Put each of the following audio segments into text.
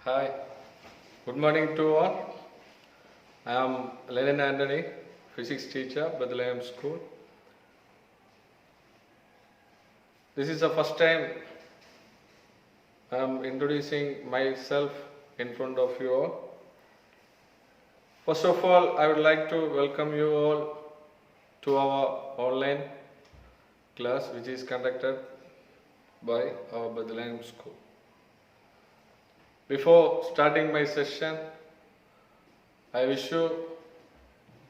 Hi, good morning to all. I am Lenin Anthony, physics teacher, Bethlehem School. This is the first time I am introducing myself in front of you all. First of all, I would like to welcome you all to our online class which is conducted by our Bethlehem School. Before starting my session, I wish you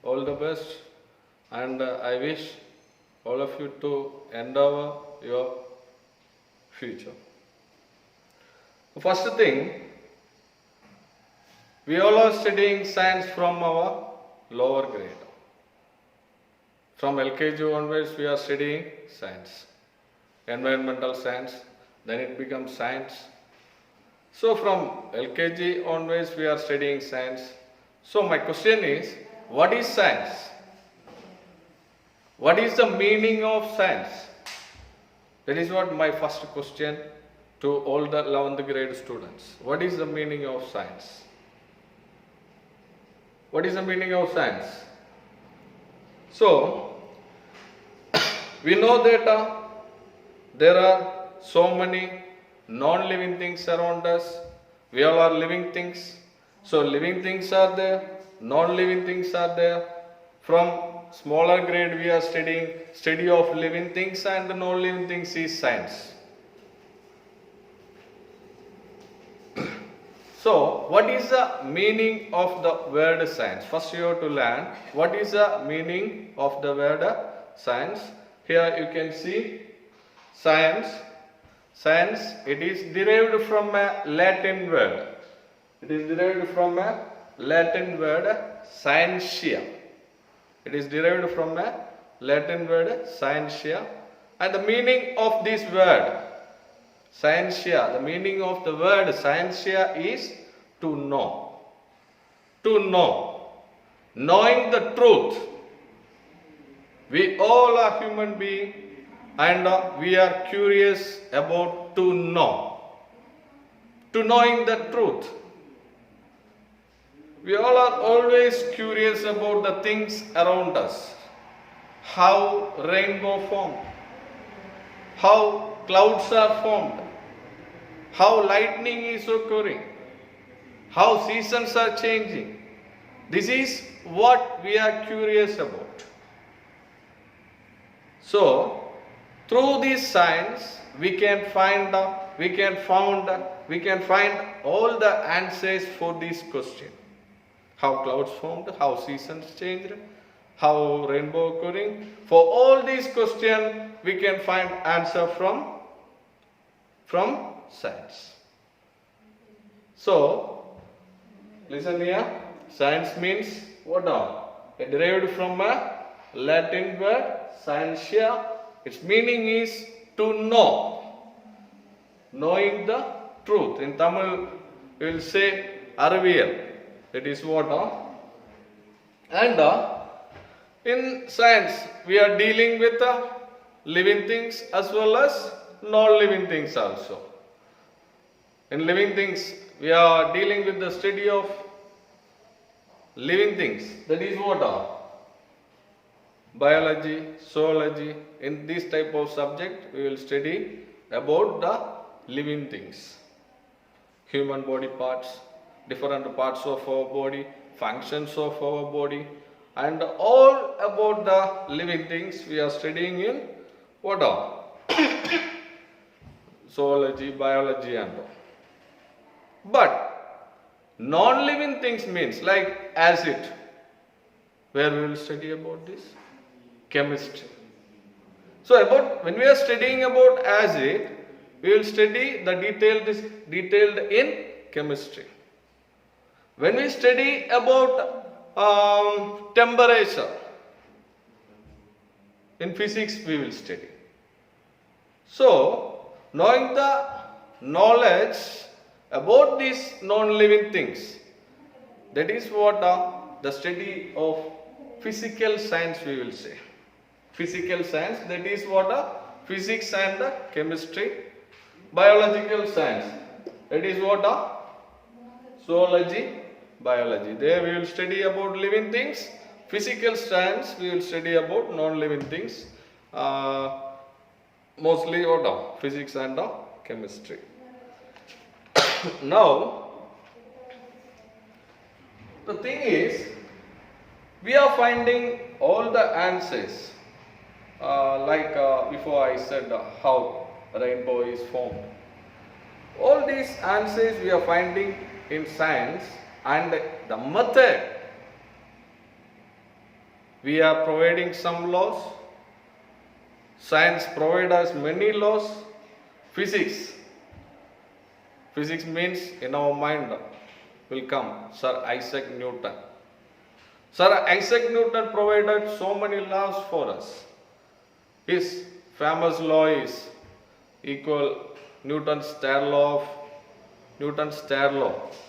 all the best and I wish all of you to endeavor your future. First thing, we all are studying science from our lower grade. From LKG onwards, we are studying science, environmental science, then it becomes science. So from LKG onwards, we are studying science. So my question is, what is science? What is the meaning of science? That is what my first question to all the 11th grade students. What is the meaning of science? What is the meaning of science? So, we know that there are so many non-living things around us. We all are living things. So living things are there, non-living things are there. From smaller grade we are studying study of living things and non-living things is science. So what is the meaning of the word science? First you have to learn what is the meaning of the word science. Here you can see science. Science, it is derived from a Latin word. It is derived from a Latin word scientia. It is derived from a Latin word scientia. And the meaning of this word scientia, the meaning of the word scientia is to know. To know. Knowing the truth. We all are human beings and we are curious about to know. To knowing the truth. We all are always curious about the things around us. How rainbow formed. How clouds are formed. How lightning is occurring. How seasons are changing. This is what we are curious about. So, through this science, we can find all the answers for this question. How clouds formed, how seasons changed, how rainbow occurring. For all these questions, we can find answer from science. So, listen here. Science means what now? It derived from a Latin word scientia. Its meaning is to know. Knowing the truth. In Tamil, we will say Arviyal. That is what? And in science, we are dealing with living things as well as non-living things also. In living things, we are dealing with the study of living things. That is what? Biology, zoology. In this type of subject, we will study about the living things. Human body parts, different parts of our body, functions of our body, and all about the living things we are studying in what? Zoology, biology and all. But non-living things means like acid. Where we will study about this? Chemistry. So when we are studying about acid, we will study the detailed in chemistry. When we study about temperature, in physics we will study. So, knowing the knowledge about these non-living things, that is what the study of physical science we will say. Physical science, that is what physics and chemistry. Biological science, that is what zoology, biology. There we will study about living things. Physical science we will study about non-living things. Mostly physics and chemistry. Now, the thing is, we are finding all the answers. Before I said how rainbow is formed. All these answers we are finding in science, and the method. We are providing some laws. Science provides us many laws. Physics means in our mind will come Sir Isaac Newton. Sir Isaac Newton provided so many laws for us. His famous law is equal Newton's third law.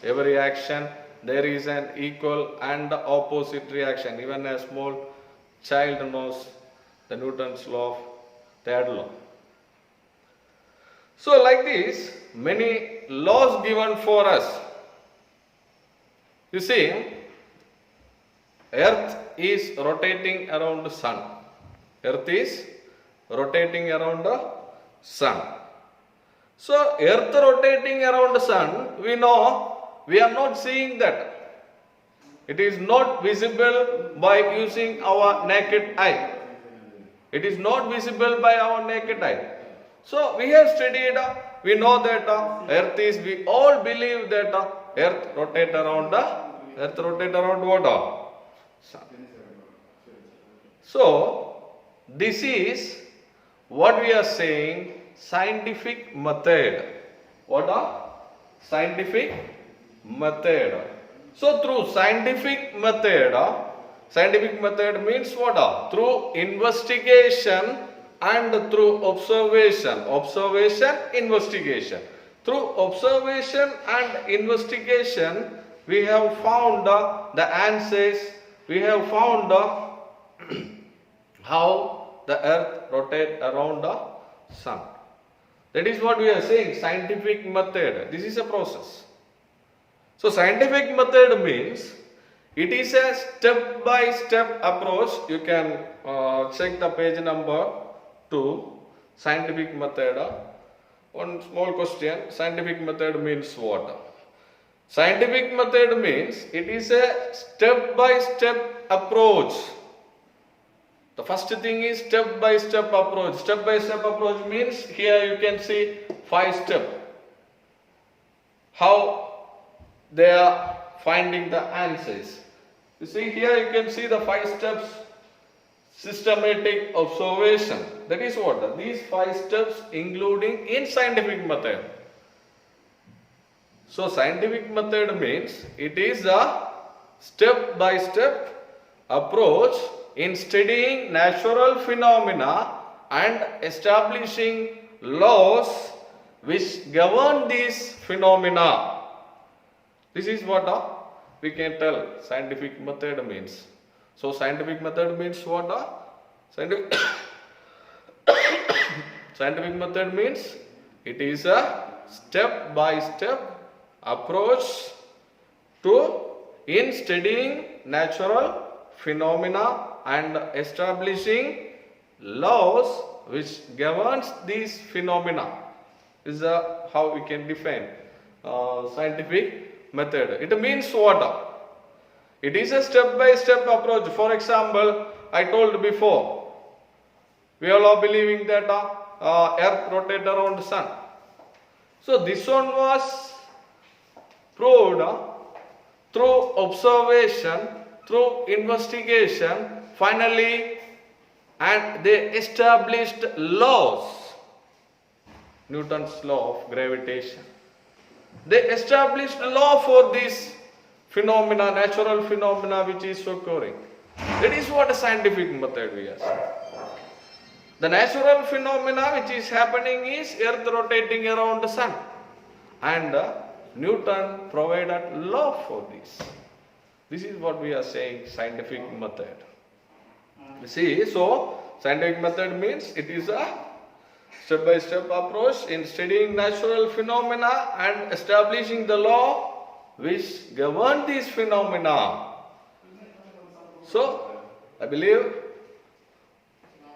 Every action there is an equal and opposite reaction. Even a small child knows the Newton's law, third law. So like this, many laws given for us. You see, Earth is rotating around the sun. Earth is rotating around the sun. So, Earth rotating around the sun, we know we are not seeing that. It is not visible by using our naked eye. It is not visible by our naked eye. So, we have studied, we know that Earth is, we all believe that Earth rotates around what? Sun. So, this is what we are saying, scientific method. What are? Scientific method. So, through scientific method means what? Through investigation and through observation. Investigation. Through observation and investigation, we have found the answers. We have found how the earth rotates around the sun. That is what we are saying, scientific method. This is a process. So, scientific method means it is a step-by-step approach. You can check the page number 2, scientific method. One small question, scientific method means what? Scientific method means it is a step-by-step approach. The first thing is step-by-step approach. Step-by-step approach means here you can see 5 steps. How they are finding the answers. You see here you can see the 5 steps. Systematic observation. That is what? These 5 steps including in scientific method. So scientific method means it is a step-by-step approach in studying natural phenomena and establishing laws which govern these phenomena. This is what we can tell scientific method means. So scientific method means what? Scientific method means it is a step-by-step approach in studying natural phenomena and establishing laws which governs these phenomena. This is how we can define scientific method. It means what? It is a step-by-step approach. For example, I told before, we all are believing that earth rotates around the sun. So this one was proved through observation, through investigation, finally, and they established laws. Newton's law of gravitation. They established a law for this phenomena, natural phenomena which is occurring. That is what a scientific method we are saying. The natural phenomena which is happening is earth rotating around the sun. And Newton provided law for this. This is what we are saying, scientific method. You see, so scientific method means it is a step-by-step approach in studying natural phenomena and establishing the law which govern these phenomena. So, I believe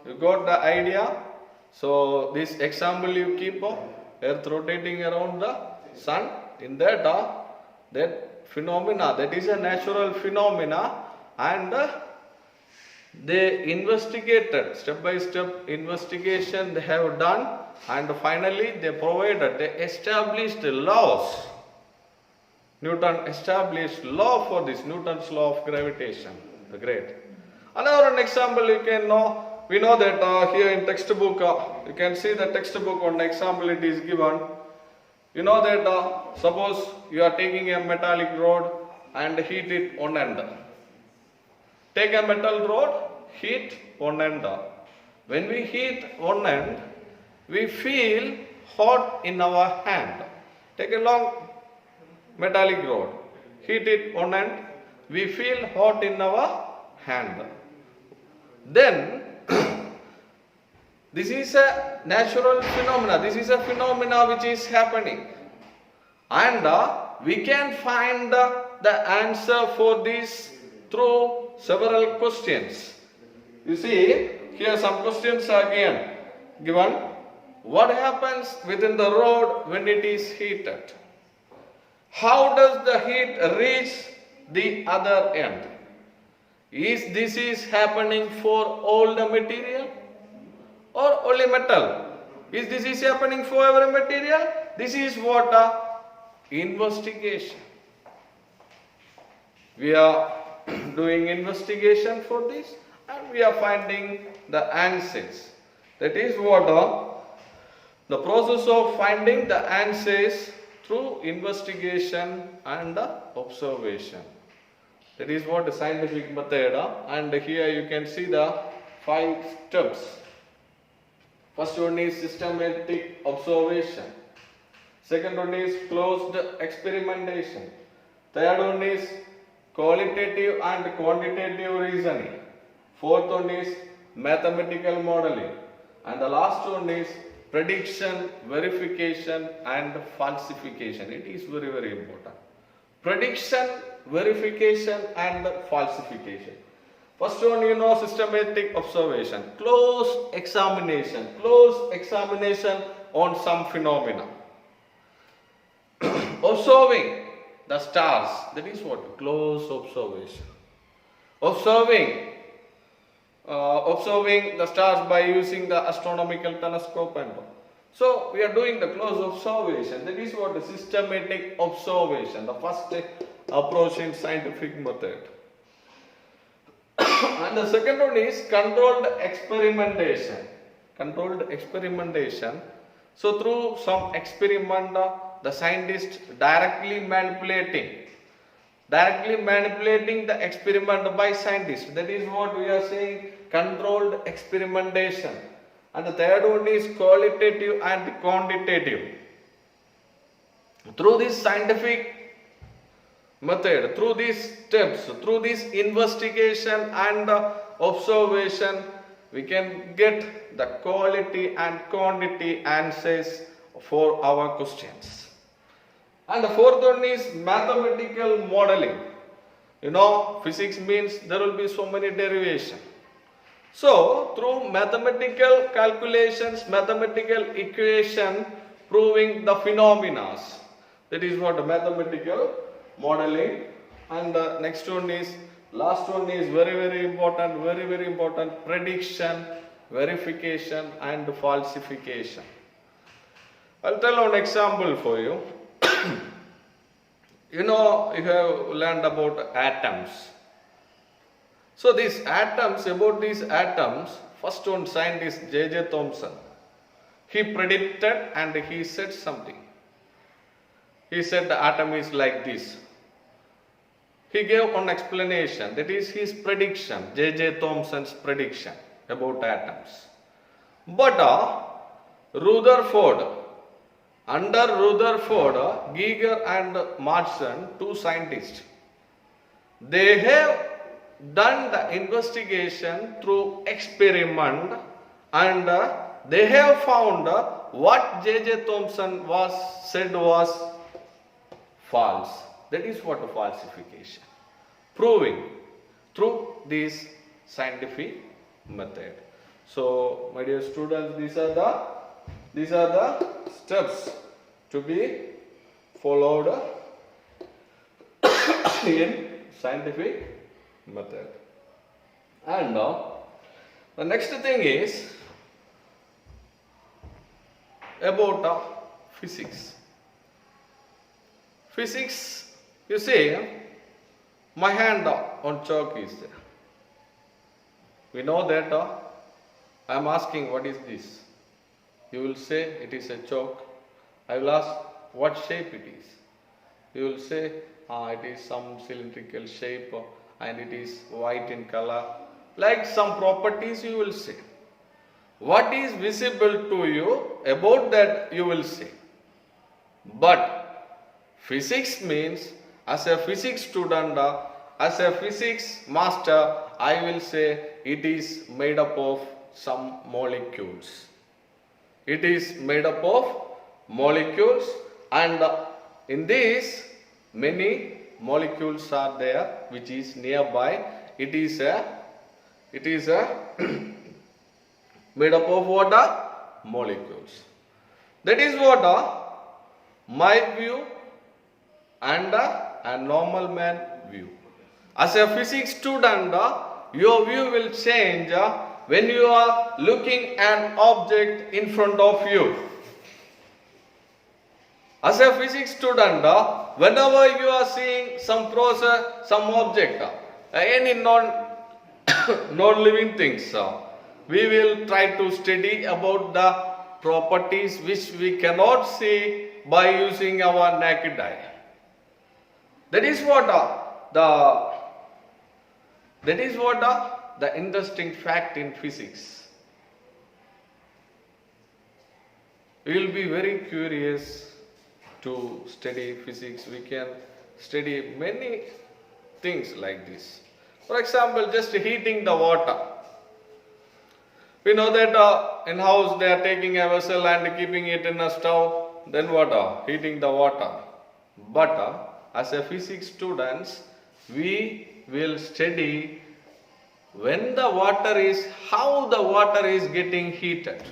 you got the idea. So, this example you keep of earth rotating around the sun, in that that phenomena, that is a natural phenomena, and they investigated, step by step investigation they have done, and finally they provided, they established laws. Newton established law for this, Newton's law of gravitation, the great. Another example you can know, we know that here in textbook, you can see the textbook on example it is given. You know that suppose you are taking a metallic rod and heat it on end. Take a metal rod, heat one end. When we heat one end, we feel hot in our hand. Take a long metallic rod, heat it one end, we feel hot in our hand. Then, this is a natural phenomena. This is a phenomena which is happening. And we can find the answer for this through several questions. You see, here some questions are given. What happens within the rod when it is heated? How does the heat reach the other end? Is this happening for all the material or only metal? Is this happening for every material? This is what investigation. We are doing investigation for this and we are finding the answers. That is what the process of finding the answers through investigation and observation. That is what the scientific method, and here you can see the 5 steps. First one is systematic observation. Second one is closed experimentation. Third one is qualitative and quantitative reasoning. Fourth one is mathematical modeling. And the last one is prediction, verification and falsification. It is very, very important. Prediction, verification and falsification. First one, you know, systematic observation. Close examination on some phenomena. Observing the stars, that is what? Close observation. Observing the stars by using the astronomical telescope and all. So we are doing the close observation. That is what the systematic observation, the first approach in scientific method. And the second one is controlled experimentation. So through some experiment, the scientist directly manipulating the experiment by scientist. That is what we are saying, controlled experimentation. And the third one is qualitative and quantitative. Through this scientific method, through these steps, through this investigation and observation, we can get the quality and quantity answers for our questions. And the fourth one is mathematical modeling. You know, physics means there will be so many derivations. So, through mathematical calculations, mathematical equation, proving the phenomena. That is what mathematical modeling. And the next one is, last one is very, very important, prediction, verification and falsification. I'll tell one example for you. You know, you have learned about atoms. So these atoms, first one scientist J.J. Thomson, he predicted and he said something. He said the atom is like this. He gave one explanation, that is his prediction, J.J. Thomson's prediction about atoms. But under Rutherford, Geiger and Marson, 2 scientists, they have done the investigation through experiment and they have found what J.J. Thomson said was false. That is what a falsification. Proving through this scientific method. So, my dear students, these are the steps to be followed in scientific method. And the next thing is about physics. Physics, you see, my hand on chalk is there. We know that I am asking what is this. You will say it is a chalk. I will ask what shape it is. You will say it is some cylindrical shape and it is white in color. Like some properties you will say. What is visible to you, about that you will say. But physics means, as a physics student, as a physics master, I will say it is made up of some molecules. It is made up of molecules, and in this many molecules are there which is nearby. It is made up of what? Molecules. That is what my view and a normal man view. As a physics student, your view will change when you are looking an object in front of you. As a physics student, whenever you are seeing some process, some object, any non-living things, we will try to study about the properties which we cannot see by using our naked eye. That is what the interesting fact in physics. We will be very curious to study physics. We can study many things like this. For example, just heating the water. We know that in house they are taking a vessel and keeping it in a stove. Then what? Heating the water. But as a physics students, we will study when the water is, how the water is getting heated.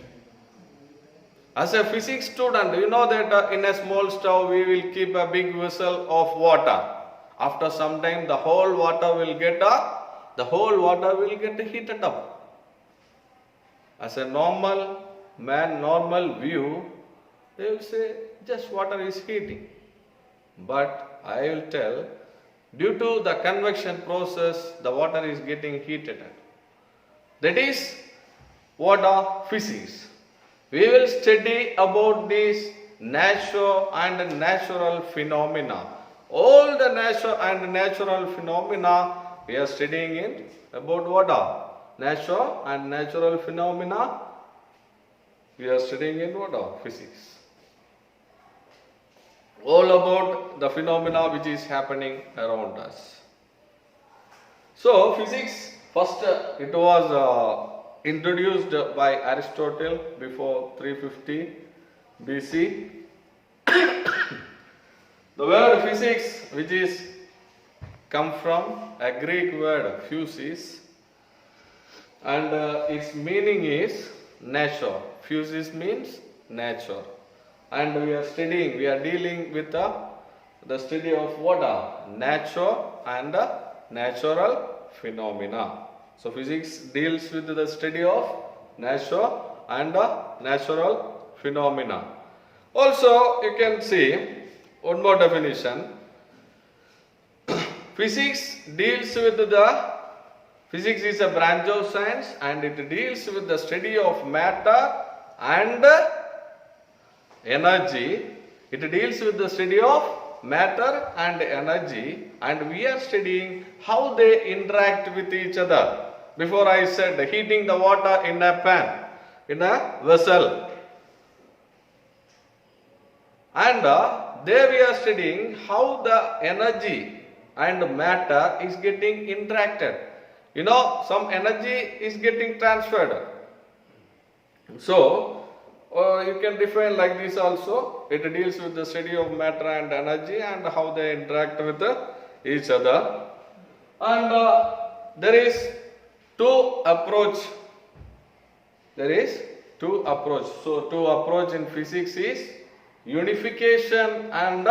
As a physics student, you know that in a small stove we will keep a big vessel of water. After some time the whole water will get heated up. As a normal man, normal view, they will say just water is heating. But I will tell, due to the convection process, the water is getting heated. That is what physics. We will study about these natural and natural phenomena. All the natural and natural phenomena we are studying in about what? Natural and natural phenomena we are studying in what? Physics. All about the phenomena which is happening around us. So physics, first it was introduced by Aristotle before 350 BC. The word physics, which is come from a Greek word physis, and its meaning is nature. Physis means nature. And we are dealing with the study of what? Nature and natural phenomena. So physics deals with the study of nature and natural phenomena. Also, you can see one more definition. Physics is a branch of science and it deals with the study of matter and energy. It deals with the study of matter and energy, and we are studying how they interact with each other. Before I said heating the water in a pan, in a vessel. And there we are studying how the energy and matter is getting interacted. You know, some energy is getting transferred. So, or you can define like this also. It deals with the study of matter and energy and how they interact with each other. And there is two approach. There is two approach. So two approach in physics is unification and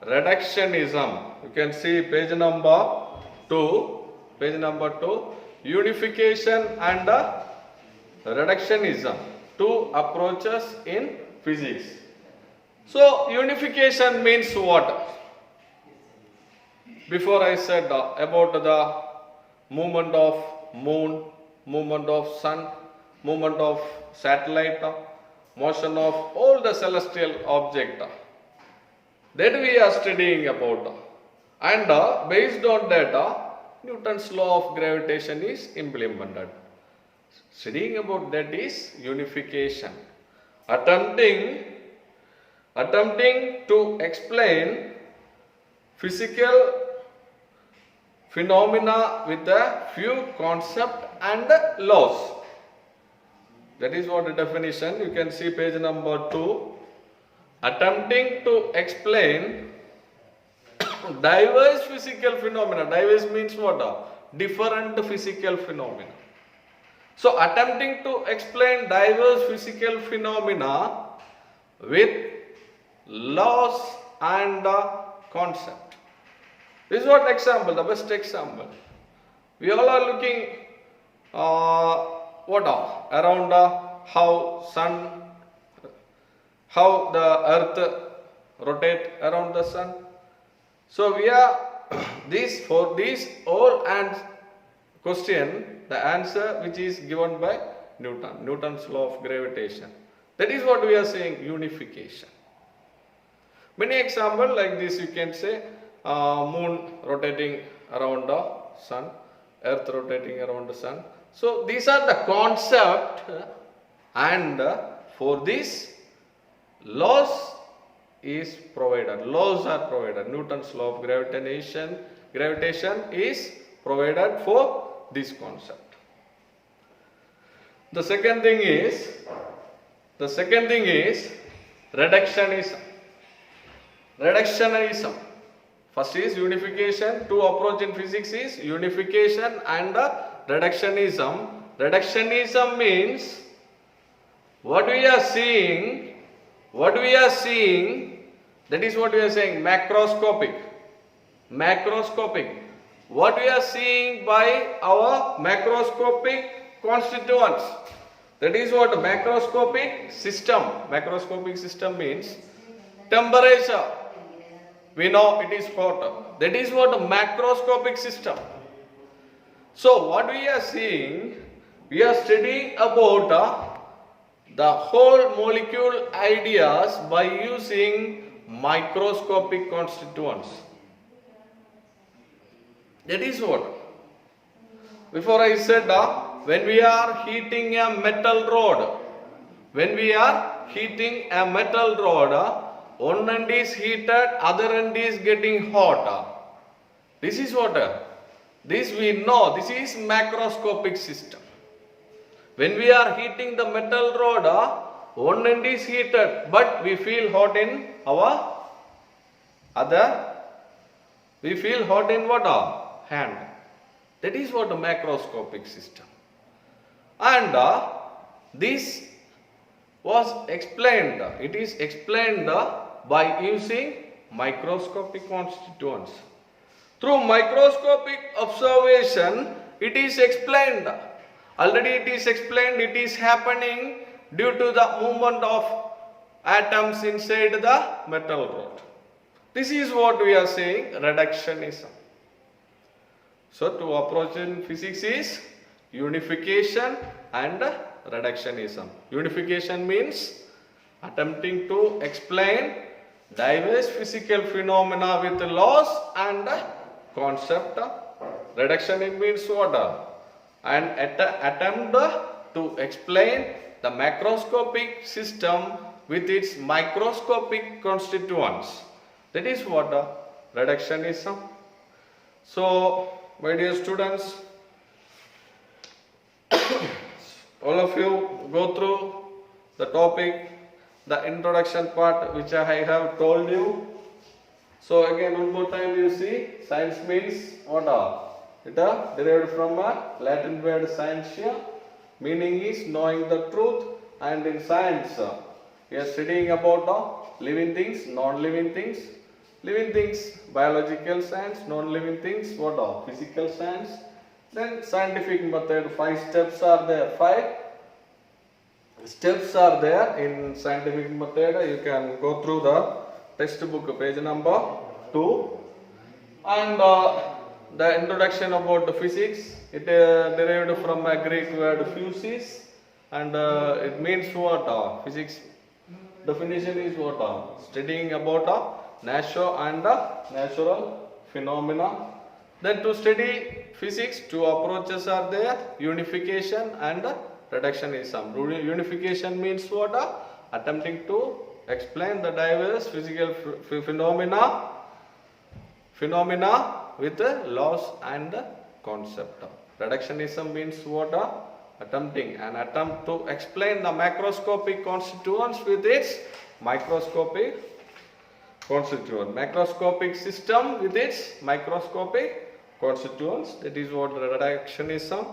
reductionism. You can see page number 2. Page number 2. Unification and reductionism. Two approaches in physics. So unification means what? Before I said about the movement of moon, movement of sun, movement of satellite, motion of all the celestial object that we are studying about. And based on that, Newton's law of gravitation is implemented. Studying about that is unification. Attempting to explain physical phenomena with a few concepts and laws. That is what the definition. You can see page number 2. Attempting to explain diverse physical phenomena. Diverse means what? Different physical phenomena. So attempting to explain diverse physical phenomena with laws and concept. This is what example, the best example. We all are looking around how the earth rotate around the sun. So we are for these all and question, the answer which is given by Newton's law of gravitation. That is what we are saying, unification. Many examples like this you can say, moon rotating around the sun, earth rotating around the sun. So these are the concept, and for this laws is provided. Laws are provided. Newton's law of gravitation is provided for this concept. The second thing is reductionism. First is unification. Two approach in physics is unification and reductionism. Reductionism means what we are seeing, that is what we are saying, macroscopic. What we are seeing by our macroscopic constituents. That is what macroscopic system. Macroscopic system means temperature. We know it is hot. That is what a macroscopic system. So what we are seeing, we are studying about the whole molecule ideas by using microscopic constituents. That is what. Before I said when we are heating a metal rod, one end is heated, other end is getting hot. This is what? This we know. This is macroscopic system. When we are heating the metal rod, one end is heated, but we feel hot in our we feel hot in what? Hand. That is what a macroscopic system. And this was explained. It is explained by using microscopic constituents. Through microscopic observation, it is explained. Already it is explained, it is happening due to the movement of atoms inside the metal rod. This is what we are saying, reductionism. So to approach in physics is unification and reductionism. Unification means attempting to explain diverse physical phenomena with laws and concept. Reduction it means what? An attempt to explain the macroscopic system with its microscopic constituents. That is what reductionism. So, my dear students, all of you go through the topic, the introduction part which I have told you. So again one more time you see, science means what are? It are derived from a Latin word scientia, meaning is knowing the truth, and in science we are studying about living things, non-living things. Living things, biological science, non-living things, what are? Physical science. Then scientific method, 5 steps are there. 5 steps are there in scientific method. You can go through the textbook page number 2. And the introduction about the physics, it derived from a Greek word physis, and it means what? Physics definition is what? Studying about natural and natural phenomena. Then to study physics, 2 approaches are there: unification and reductionism. Unification means what? Attempting to explain the diverse physical phenomena with laws and concept. Reductionism means what? Attempting an attempt to explain the macroscopic constituents with its microscopic constituent. Macroscopic system with its microscopic constituents. That is what reductionism.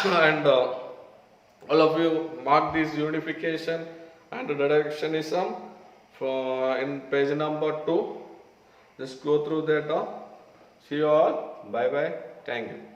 And all of you mark this unification and reductionism for in page number 2. Just go through that. See you all. Bye bye. Thank you.